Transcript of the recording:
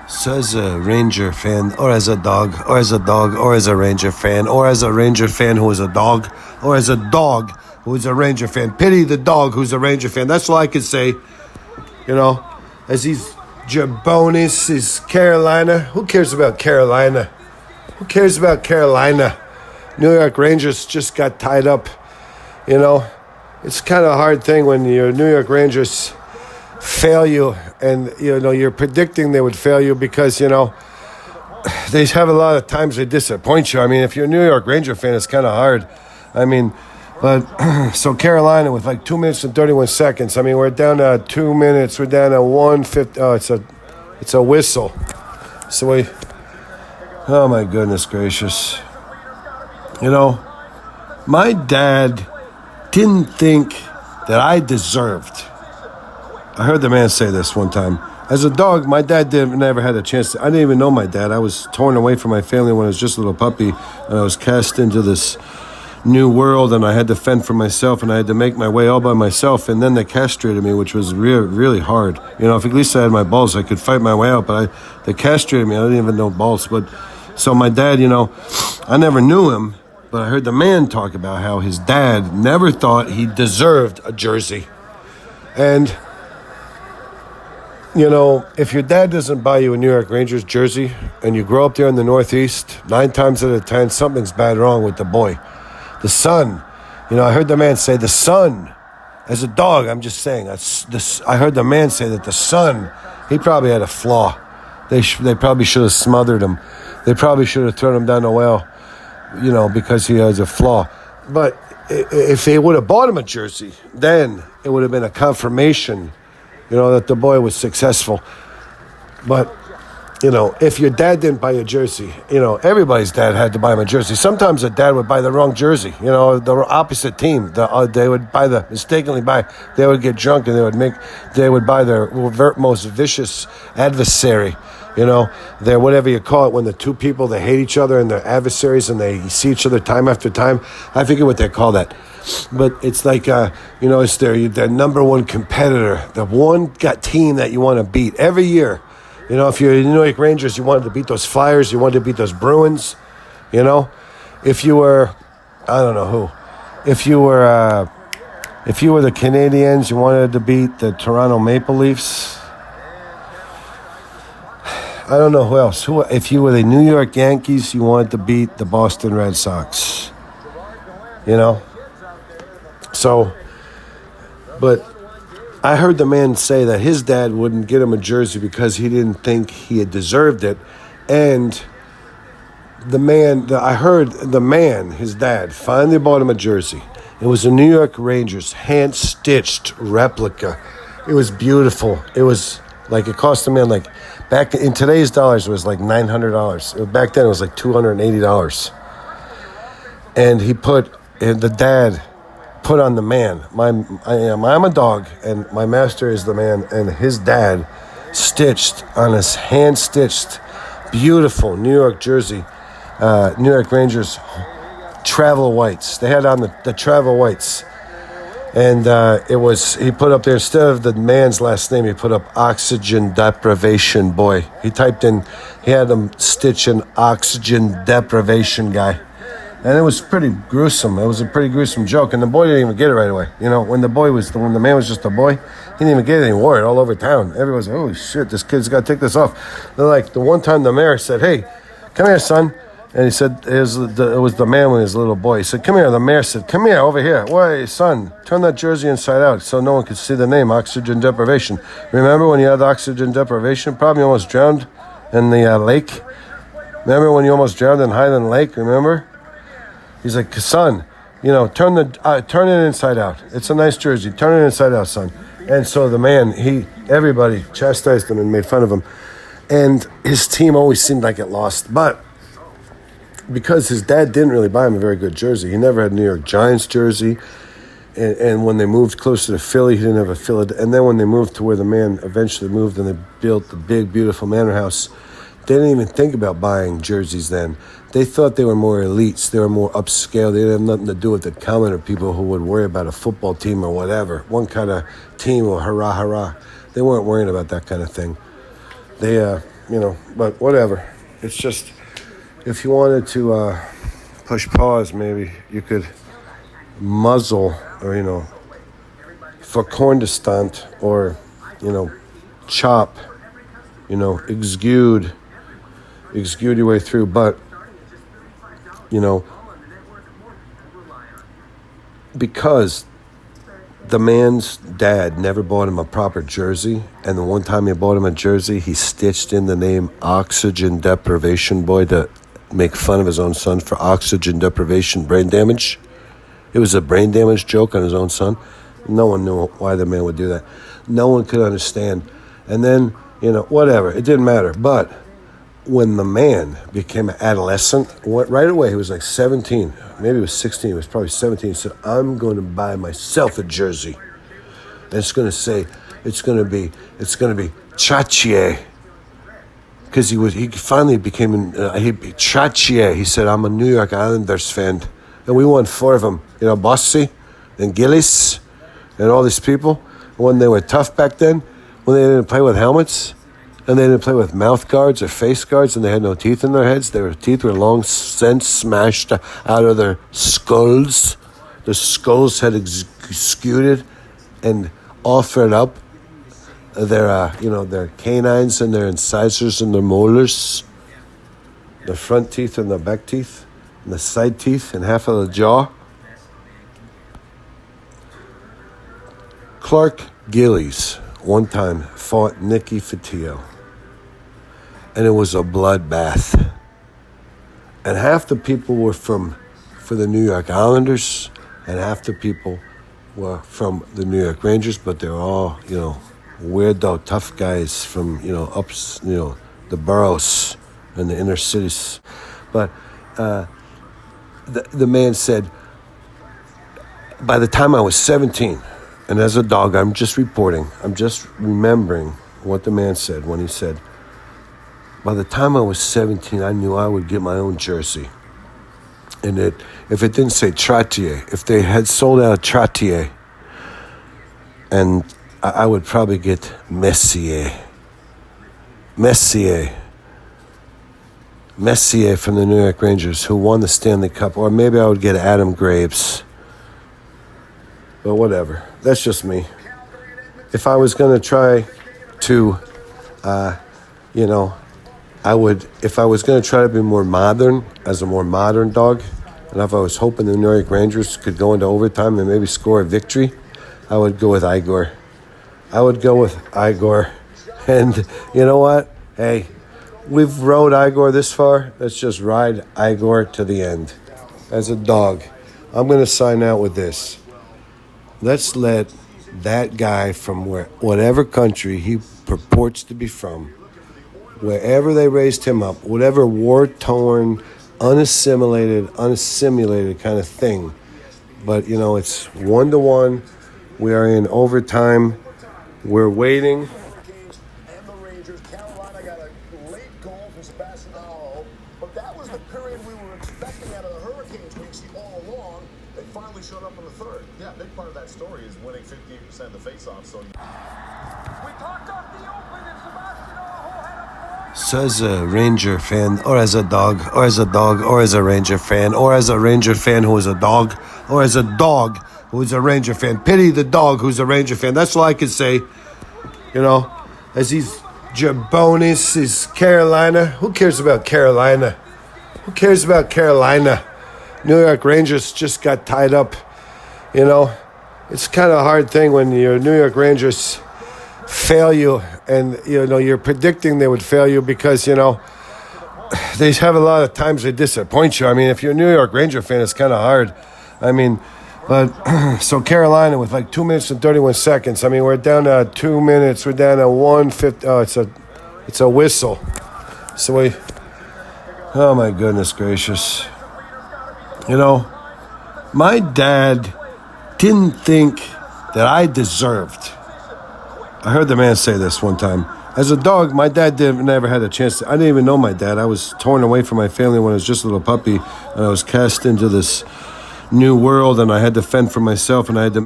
So as a Ranger fan, or as a dog, or as a dog, or as a Ranger fan, or as a Ranger fan who is a dog, or as a dog who is a Ranger fan, pity the dog who's a Ranger fan. That's all I can say. You know, as these jabronis, is Carolina. Who cares about Carolina? Who cares about Carolina? New York Rangers just got tied up. You know, it's kind of a hard thing when your New York Rangers fail you, and you're predicting they would fail you because they have a lot of times they disappoint you. I mean, if you're a New York Ranger fan, it's kind of hard. I mean, but so Carolina with like 2 minutes and 31 seconds. I mean, we're down to 2 minutes. We're down to 1:50. Oh, it's a whistle. So oh my goodness gracious. My dad didn't think that I deserved. I heard the man say this one time. As a dog, my dad never had a chance. I didn't even know my dad. I was torn away from my family when I was just a little puppy, and I was cast into this new world, and I had to fend for myself, and I had to make my way all by myself, and then they castrated me, which was really hard. If at least I had my balls, I could fight my way out, but they castrated me. I didn't even know balls. But so my dad, I never knew him, but I heard the man talk about how his dad never thought he deserved a jersey. And if your dad doesn't buy you a New York Rangers jersey and you grow up there in the Northeast, 9 times out of 10, something's bad wrong with the boy. The son, I heard the man say the son, as a dog, I'm just saying, I heard the man say that the son, he probably had a flaw. They probably should have smothered him. They probably should have thrown him down the well, because he has a flaw. But if they would have bought him a jersey, then it would have been a confirmation that the boy was successful. But, if your dad didn't buy a jersey, everybody's dad had to buy him a jersey. Sometimes a dad would buy the wrong jersey, the opposite team. They would mistakenly buy, they would get drunk and they would buy their most vicious adversary, their whatever you call it, when the two people, they hate each other and they're adversaries and they see each other time after time. I forget what they call that. But it's like, it's their number one competitor, the one team that you want to beat every year. If you're the New York Rangers, you wanted to beat those Flyers, you wanted to beat those Bruins. If you were, I don't know who. If you were the Canadiens, you wanted to beat the Toronto Maple Leafs. I don't know who else. If you were the New York Yankees, you wanted to beat the Boston Red Sox. So, but I heard the man say that his dad wouldn't get him a jersey because he didn't think he had deserved it. And I heard the man, his dad, finally bought him a jersey. It was a New York Rangers hand-stitched replica. It was beautiful. It was like, it cost the man like, back in today's dollars, it was like $900. Back then it was like $280. And the dad put on the man. I'm a dog, and my master is the man, and his dad stitched on his hand-stitched, beautiful New York jersey, New York Rangers travel whites. They had on the travel whites, and he put up there, instead of the man's last name, he put up oxygen deprivation boy. He had them stitch an oxygen deprivation guy. And it was pretty gruesome. It was a pretty gruesome joke. And the boy didn't even get it right away. When the man was just a boy, he didn't even get it. He wore it all over town. Everyone's like, holy shit, this kid's got to take this off. They're like, the one time the mayor said, hey, come here, son. And he said, it was the man when he was a little boy. He said, come here. The mayor said, come here, over here. Why, son, turn that jersey inside out so no one could see the name, oxygen deprivation. Remember when you had oxygen deprivation problem? You almost drowned in the lake? Remember when you almost drowned in Highland Lake? Remember? He's like, son, turn it inside out. It's a nice jersey. Turn it inside out, son. And so the man, everybody chastised him and made fun of him. And his team always seemed like it lost. But because his dad didn't really buy him a very good jersey, he never had a New York Giants jersey. And when they moved closer to Philly, he didn't have a Philly. And then when they moved to where the man eventually moved and they built the big, beautiful manor house, they didn't even think about buying jerseys then. They thought they were more elites. They were more upscale. They didn't have nothing to do with the commoner people who would worry about a football team or whatever. One kind of team or hurrah, hurrah. They weren't worrying about that kind of thing. They but whatever. It's just, if you wanted to push pause, maybe you could muzzle or, for corndestant or, chop, exude your way through. But, because the man's dad never bought him a proper jersey, and the one time he bought him a jersey, he stitched in the name Oxygen Deprivation Boy to make fun of his own son for oxygen deprivation, brain damage. It was a brain damage joke on his own son. No one knew why the man would do that. No one could understand. And then, whatever. It didn't matter. But when the man became an adolescent, right away, he was like 17. Maybe he was 16. He was probably 17. He said, I'm going to buy myself a jersey. And it's going to be Chachier. Because he finally became, Chachier. He said, I'm a New York Islanders fan. And we won 4 of them. Bossy and Gillis and all these people. When they were tough back then, when they didn't play with helmets, and they didn't play with mouth guards or face guards, and they had no teeth in their heads. Their teeth were long since smashed out of their skulls. The skulls had exuded and offered up their canines and their incisors and their molars, the front teeth and the back teeth, and the side teeth and half of the jaw. Clark Gillies one time fought Nicky Fotiu. And it was a bloodbath. And half the people were for the New York Islanders, and half the people were from the New York Rangers, but they were all, weirdo tough guys from, the boroughs and the inner cities. But the man said, by the time I was 17, and as a dog, I'm just remembering what the man said when he said, by the time I was 17, I knew I would get my own jersey. And if it didn't say Trottier, if they had sold out Trottier, and I would probably get Messier from the New York Rangers, who won the Stanley Cup. Or maybe I would get Adam Graves. But whatever. That's just me. If I was going to try to, if I was going to try to be more modern, as a more modern dog, and if I was hoping the New York Rangers could go into overtime and maybe score a victory, I would go with Igor. And you know what? Hey, we've rode Igor this far. Let's just ride Igor to the end. As a dog, I'm going to sign out with this. Let's let that guy from whatever country he purports to be from, wherever they raised him up, whatever war-torn, unassimilated kind of thing. But, it's 1-1. We are in overtime. We're waiting. And the Rangers, Carolina got a late goal from Sebastian Aho, but that was the period we were expecting out of the Hurricanes weeks all along. They finally showed up in the third. Yeah, a big part of that story is winning 58% of the faceoffs. So we talked off the open, and Sebastian Aho had a So as a Ranger fan, or as a dog, or as a Ranger fan, or as a Ranger fan who is a dog, or as a dog who is a Ranger fan. Pity the dog who's a Ranger fan. That's all I can say. As these jabronis, is Carolina. Who cares about Carolina? New York Rangers just got tied up. It's kind of a hard thing when your New York Rangers fail you, and you're predicting they would fail you because they have a lot of times they disappoint you. I mean, if you're a New York Ranger fan, it's kind of hard. But so Carolina with like 2 minutes and 31 seconds. I mean, we're down to 2 minutes. We're down to 1:50. Oh, it's a whistle. So oh my goodness gracious. My dad didn't think that I deserved. I heard the man say this one time. As a dog, my dad never had a chance I didn't even know my dad. I was torn away from my family when I was just a little puppy, and I was cast into this new world, and I had to fend for myself, and I had to